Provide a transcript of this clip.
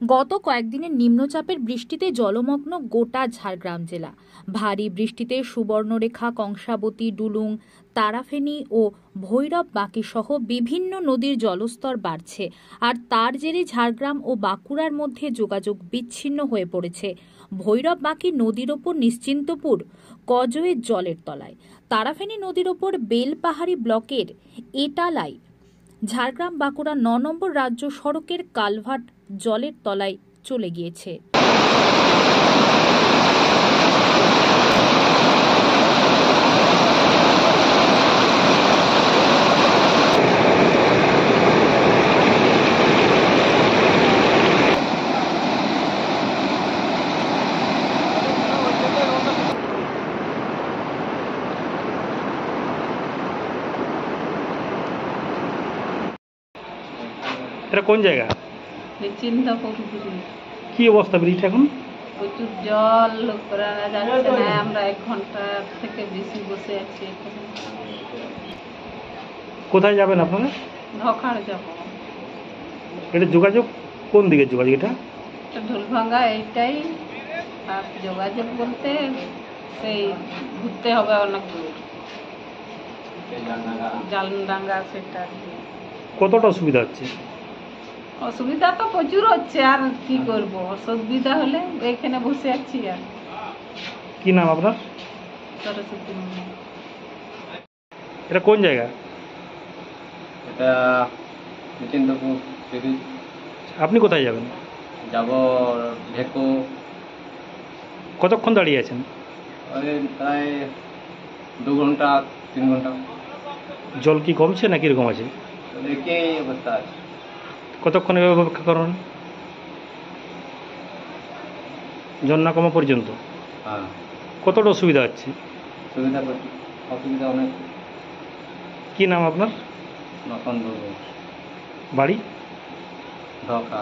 গত কয়েকদিনের নিম্নচাপের বৃষ্টিতে জলমগ্ন গোটা ঝাড়গ্রাম জেলা। ভারী বৃষ্টিতে সুবর্ণরেখা, কংসাবতী, ডুলুং, তারাফেনী ও ভৈরব বাঁকি সহ বিভিন্ন নদীর জলস্তর বাড়ছে। আর তার জেরে ঝাড়গ্রাম ও বাঁকুড়ার মধ্যে যোগাযোগ বিচ্ছিন্ন হয়ে পড়েছে। ভৈরব বাঁকি নদীর ওপর নিশ্চিন্তপুর কজওয়ে জলের তলায়, তারাফেনী নদীর ওপর বেলপাহাড়ি ব্লকের এটালাই ঝাড়গ্রাম বাঁকুড়া ৯ নম্বর রাজ্য সড়কের কালভার্ট জলের তলায় চলে গিয়েছে। এটা কোন জায়গা? কি অবস্থা ব্রিজ এখন? প্রচুর জল, করা যাচ্ছে না। আমরা 1 ঘন্টা থেকে বেশি বসে আছি এখানে। কোথায় যাবেন আপনারা? ঢকার যাব। এটা যোগাযোগ কোন দিকে যোগাযোগ? এটা ঢোলভাঙ্গা এইটাই। আর যোগাযোগ বলতে সেই ঘুরতে হবে অনেক দূর, জালডাঙ্গা সেটা। কতটা অসুবিধা হচ্ছে? অসুবিধা তো প্রচুর হচ্ছে, আর কি করব। অসুবিধা হলে এখানে বসে আছি। আর কি নাম আপনার? সরস্বতী। এটা কোন জায়গা? এটা নিচিন্তপুর ব্রিজ। আপনি কোথায় যাবেন? যাব ঢেকো। কতক্ষণ দাঁড়িয়ে আছেন? ওই প্রায় 2 ঘন্টা 3 ঘন্টা। জল কি কমছে না কিরকম আছে? একই অবস্থা আছে। কতক্ষণ এভাবে অপেক্ষা করুন? জল না কমা পর্যন্ত? হ্যাঁ। কতটা অসুবিধা হচ্ছে? অসুবিধা অনেক। কি নাম আপনার? নতুন বাড়ি? ঢাকা।